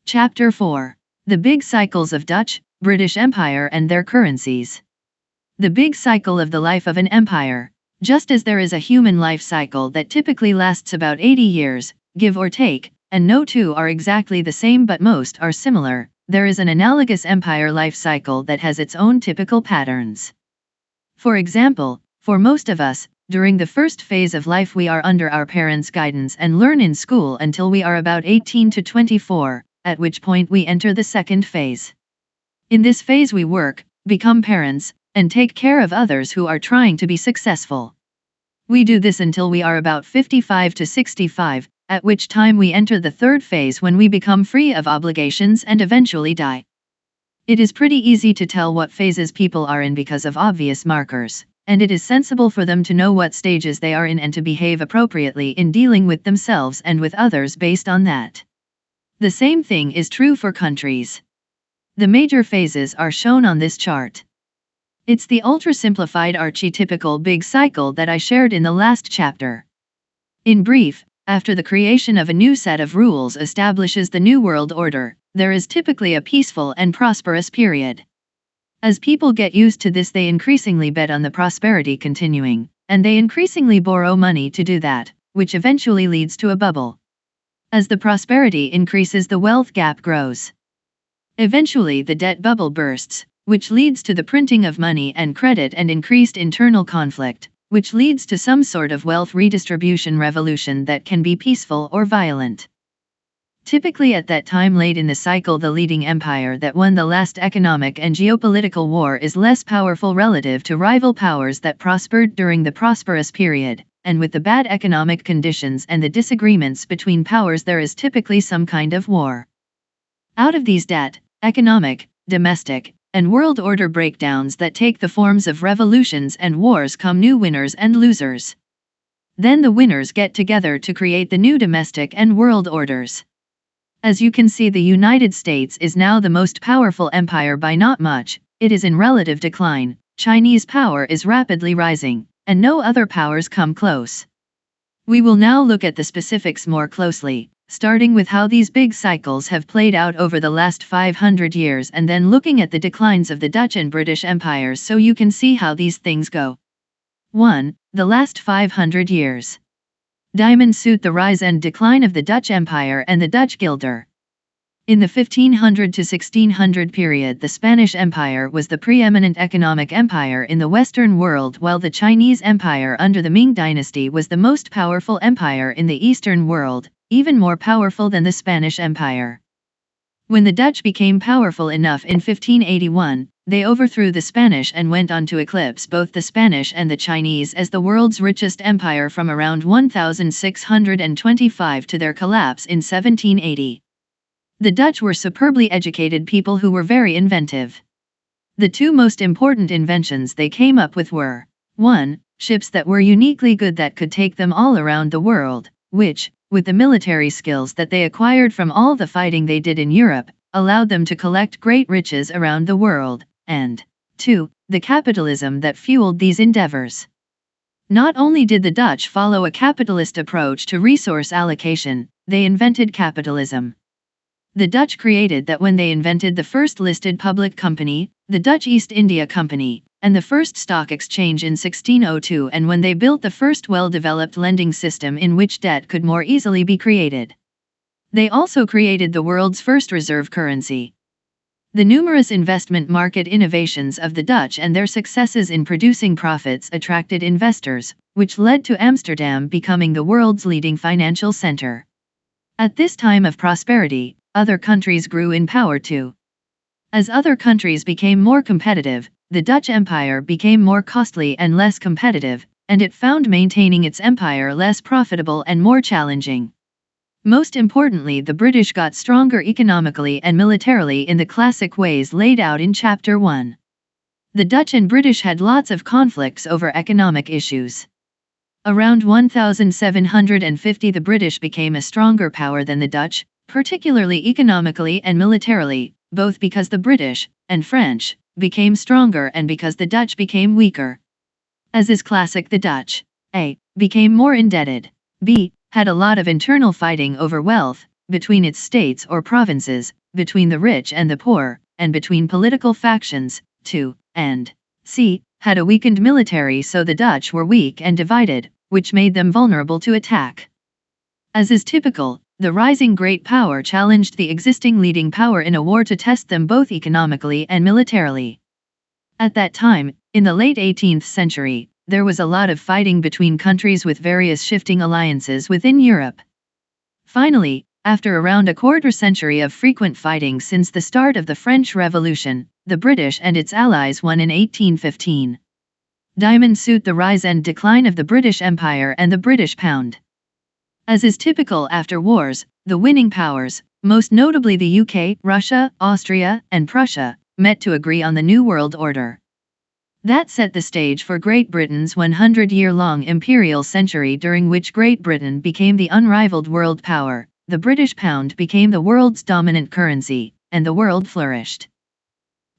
Chapter 4. The Big Cycles of Dutch, British Empire and Their Currencies. The big cycle of the life of an empire. Just as there is a human life cycle that typically lasts about 80 years, give or take, and no two are exactly the same but most are similar, there is an analogous empire life cycle that has its own typical patterns. For example, for most of us, during the first phase of life we are under our parents' guidance and learn in school until we are about 18 to 24, at which point we enter the second phase. In this phase we work, become parents, and take care of others who are trying to be successful. We do this until we are about 55 to 65, at which time we enter the third phase when we become free of obligations and eventually die. It is pretty easy to tell what phases people are in because of obvious markers, and it is sensible for them to know what stages they are in and to behave appropriately in dealing with themselves and with others based on that. The same thing is true for countries. The major phases are shown on this chart. It's the ultra-simplified archetypical big cycle that I shared in the last chapter. In brief, after the creation of a new set of rules establishes the new world order, there is typically a peaceful and prosperous period. As people get used to this, they increasingly bet on the prosperity continuing, and they increasingly borrow money to do that, which eventually leads to a bubble. As the prosperity increases, the wealth gap grows. Eventually the debt bubble bursts, which leads to the printing of money and credit and increased internal conflict, which leads to some sort of wealth redistribution revolution that can be peaceful or violent. Typically at that time late in the cycle, the leading empire that won the last economic and geopolitical war is less powerful relative to rival powers that prospered during the prosperous period, and with the bad economic conditions and the disagreements between powers there is typically some kind of war. Out of these debt, economic, domestic, and world order breakdowns that take the forms of revolutions and wars come new winners and losers. Then the winners get together to create the new domestic and world orders. As you can see, the United States is now the most powerful empire by not much, it is in relative decline, Chinese power is rapidly rising, and no other powers come close. We will now look at the specifics more closely, starting with how these big cycles have played out over the last 500 years and then looking at the declines of the Dutch and British empires so you can see how these things go. 1. The last 500 years. Diamonds suit the rise and decline of the Dutch Empire and the Dutch guilder. In the 1500 to 1600 period, the Spanish Empire was the preeminent economic empire in the Western world, while the Chinese Empire under the Ming Dynasty was the most powerful empire in the Eastern world, even more powerful than the Spanish Empire. When the Dutch became powerful enough in 1581, they overthrew the Spanish and went on to eclipse both the Spanish and the Chinese as the world's richest empire from around 1625 to their collapse in 1780. The Dutch were superbly educated people who were very inventive. The two most important inventions they came up with were 1. Ships that were uniquely good that could take them all around the world, which, with the military skills that they acquired from all the fighting they did in Europe, allowed them to collect great riches around the world, and 2. The capitalism that fueled these endeavors. Not only did the Dutch follow a capitalist approach to resource allocation, they invented capitalism. The Dutch created that when they invented the first listed public company, the Dutch East India Company, and the first stock exchange in 1602, and when they built the first well-developed lending system in which debt could more easily be created. They also created the world's first reserve currency. The numerous investment market innovations of the Dutch and their successes in producing profits attracted investors, which led to Amsterdam becoming the world's leading financial center. At this time of prosperity, other countries grew in power too. As other countries became more competitive, the Dutch Empire became more costly and less competitive, and it found maintaining its empire less profitable and more challenging. Most importantly, the British got stronger economically and militarily in the classic ways laid out in Chapter 1. The Dutch and British had lots of conflicts over economic issues. Around 1750 the British became a stronger power than the Dutch, particularly economically and militarily, both because the British and French became stronger and because the Dutch became weaker. As is classic, the Dutch A. became more indebted, B. had a lot of internal fighting over wealth, between its states or provinces, between the rich and the poor, and between political factions, 2, and c. had a weakened military, so the Dutch were weak and divided, which made them vulnerable to attack. As is typical, the rising great power challenged the existing leading power in a war to test them both economically and militarily. At that time, in the late 18th century, there was a lot of fighting between countries with various shifting alliances within Europe. Finally, after around a quarter century of frequent fighting since the start of the French Revolution, the British and its allies won in 1815. Diamonds suit the rise and decline of the British Empire and the British pound. As is typical after wars, the winning powers, most notably the UK, Russia, Austria, and Prussia, met to agree on the New World Order. That set the stage for Great Britain's 100-year-long imperial century, during which Great Britain became the unrivaled world power, the British pound became the world's dominant currency, and the world flourished.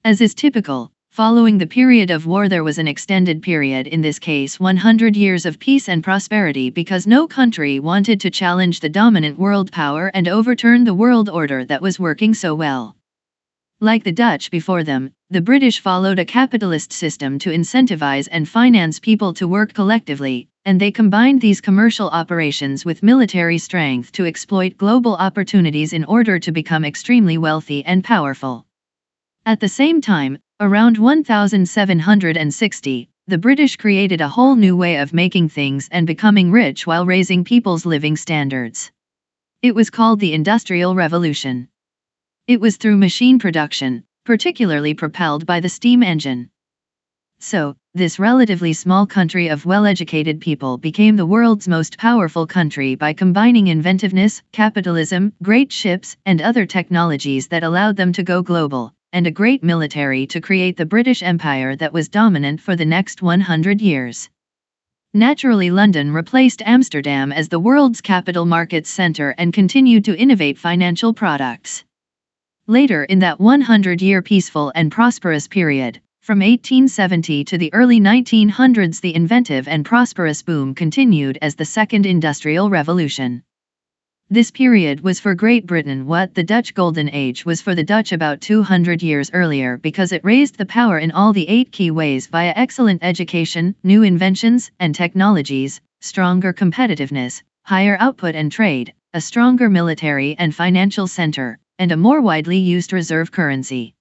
As is typical, following the period of war there was an extended period, in this case 100 years of peace and prosperity, because no country wanted to challenge the dominant world power and overturn the world order that was working so well. Like the Dutch before them, the British followed a capitalist system to incentivize and finance people to work collectively, and they combined these commercial operations with military strength to exploit global opportunities in order to become extremely wealthy and powerful. At the same time, around 1760, the British created a whole new way of making things and becoming rich while raising people's living standards. It was called the Industrial Revolution. It was through machine production, particularly propelled by the steam engine. So, this relatively small country of well-educated people became the world's most powerful country by combining inventiveness, capitalism, great ships, and other technologies that allowed them to go global, and a great military to create the British Empire that was dominant for the next 100 years. Naturally, London replaced Amsterdam as the world's capital markets center and continued to innovate financial products. Later in that 100-year peaceful and prosperous period, from 1870 to the early 1900s, the inventive and prosperous boom continued as the Second Industrial Revolution. This period was for Great Britain what the Dutch Golden Age was for the Dutch about 200 years earlier, because it raised the power in all the 8 key ways via excellent education, new inventions and technologies, stronger competitiveness, higher output and trade, a stronger military and financial center, and a more widely used reserve currency.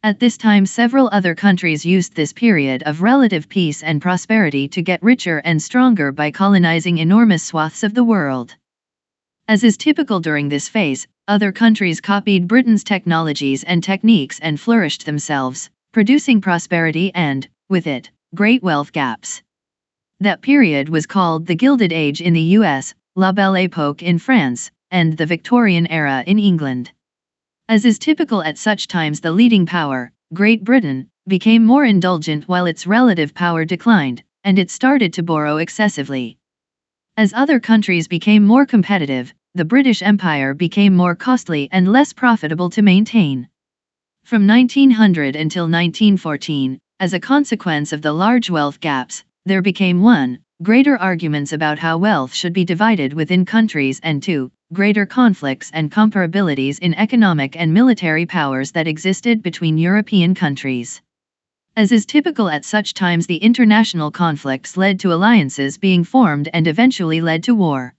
At this time, several other countries used this period of relative peace and prosperity to get richer and stronger by colonizing enormous swaths of the world. As is typical during this phase, other countries copied Britain's technologies and techniques and flourished themselves, producing prosperity and, with it, great wealth gaps. That period was called the Gilded Age in the US, La Belle Époque in France, and the Victorian era in England. As is typical at such times, the leading power, Great Britain, became more indulgent while its relative power declined, and it started to borrow excessively. As other countries became more competitive, the British Empire became more costly and less profitable to maintain. From 1900 until 1914, as a consequence of the large wealth gaps, there became 1. Greater arguments about how wealth should be divided within countries, and 2. Greater conflicts and comparabilities in economic and military powers that existed between European countries. As is typical at such times, the international conflicts led to alliances being formed and eventually led to war.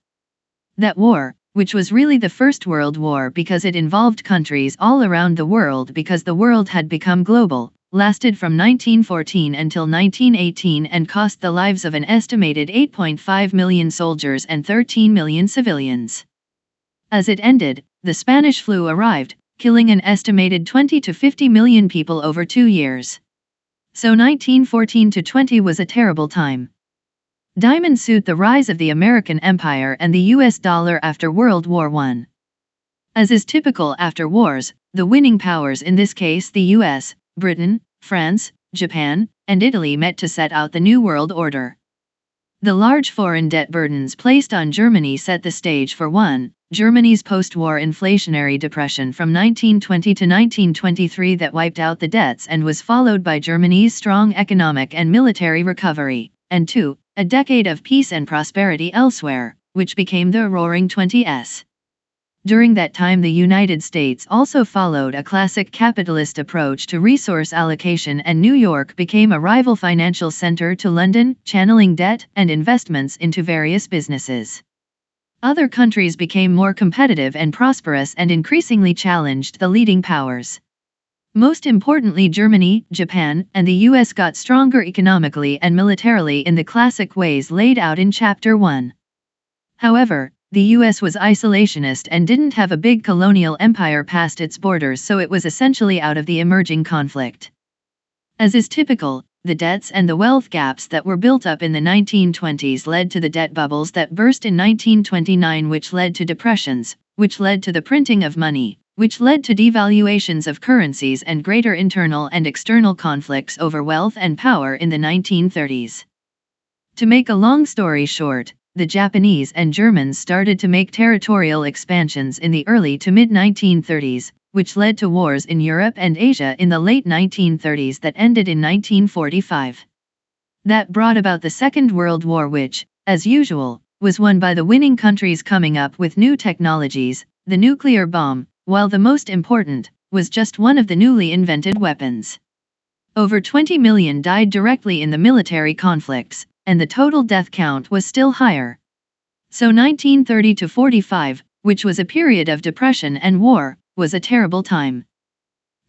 That war, which was really the First World War because it involved countries all around the world because the world had become global, lasted from 1914 until 1918 and cost the lives of an estimated 8.5 million soldiers and 13 million civilians. As it ended, the Spanish flu arrived, killing an estimated 20 to 50 million people over 2 years. So 1914 to 20 was a terrible time. Diamonds suit the rise of the American Empire and the US dollar after World War I. As is typical after wars, the winning powers, in this case the US, Britain, France, Japan, and Italy, met to set out the New World Order. The large foreign debt burdens placed on Germany set the stage for 1. Germany's post-war inflationary depression from 1920 to 1923 that wiped out the debts and was followed by Germany's strong economic and military recovery, and 2. A decade of peace and prosperity elsewhere, which became the Roaring Twenties. During that time, the United States also followed a classic capitalist approach to resource allocation, and New York became a rival financial center to London, channeling debt and investments into various businesses. Other countries became more competitive and prosperous and increasingly challenged the leading powers. Most importantly, Germany, Japan, and the US got stronger economically and militarily in the classic ways laid out in Chapter 1. However, the US was isolationist and didn't have a big colonial empire past its borders, so it was essentially out of the emerging conflict. As is typical, the debts and the wealth gaps that were built up in the 1920s led to the debt bubbles that burst in 1929, which led to depressions, which led to the printing of money, which led to devaluations of currencies and greater internal and external conflicts over wealth and power in the 1930s. To make a long story short, the Japanese and Germans started to make territorial expansions in the early to mid-1930s, which led to wars in Europe and Asia in the late 1930s that ended in 1945. That brought about the Second World War, which, as usual, was won by the winning countries coming up with new technologies, the nuclear bomb, while the most important was just one of the newly invented weapons. Over 20 million died directly in the military conflicts, and the total death count was still higher. So 1930 to 45, which was a period of depression and war, was a terrible time.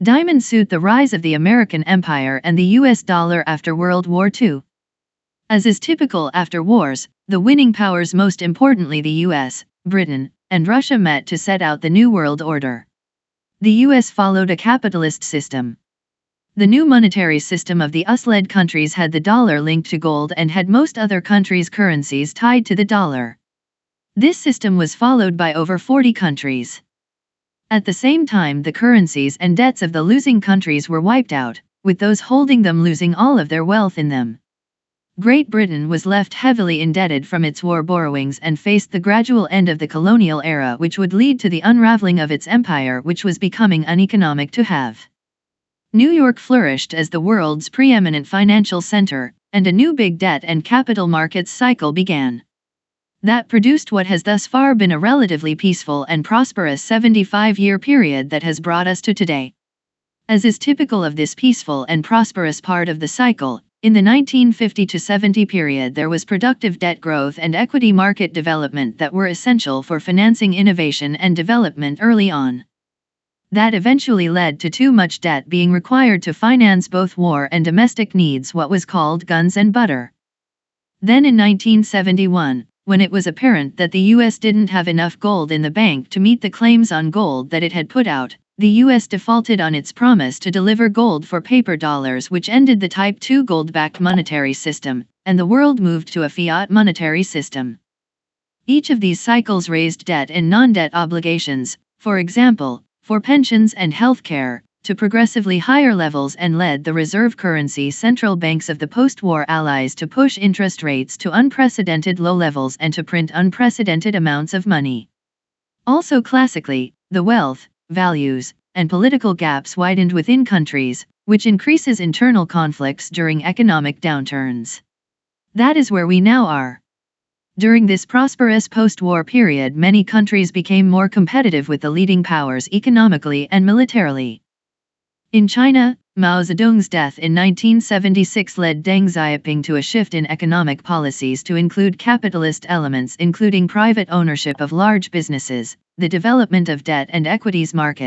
Diamond suit the rise of the American empire and the US dollar after World War II. As is typical after wars, the winning powers, most importantly the US, Britain, and Russia, met to set out the New World Order. The US followed a capitalist system. The new monetary system of the US-led countries had the dollar linked to gold and had most other countries' currencies tied to the dollar. This system was followed by over 40 countries. At the same time, the currencies and debts of the losing countries were wiped out, with those holding them losing all of their wealth in them. Great Britain was left heavily indebted from its war borrowings and faced the gradual end of the colonial era, which would lead to the unraveling of its empire, which was becoming uneconomic to have. New York flourished as the world's preeminent financial center, and a new big debt and capital markets cycle began. That produced what has thus far been a relatively peaceful and prosperous 75-year period that has brought us to today. As is typical of this peaceful and prosperous part of the cycle, in the 1950 to 70 period there was productive debt growth and equity market development that were essential for financing innovation and development early on. That eventually led to too much debt being required to finance both war and domestic needs, what was called guns and butter. Then in 1971, when it was apparent that the US didn't have enough gold in the bank to meet the claims on gold that it had put out, the US defaulted on its promise to deliver gold for paper dollars, which ended the Type II gold-backed monetary system, and the world moved to a fiat monetary system. Each of these cycles raised debt and non-debt obligations, for example, for pensions and healthcare, to progressively higher levels, and led the reserve currency central banks of the post-war allies to push interest rates to unprecedented low levels and to print unprecedented amounts of money. Also classically, the wealth, values, and political gaps widened within countries, which increases internal conflicts during economic downturns. That is where we now are. During this prosperous post-war period, many countries became more competitive with the leading powers economically and militarily. In China, Mao Zedong's death in 1976 led Deng Xiaoping to a shift in economic policies to include capitalist elements, including private ownership of large businesses, the development of debt and equities markets,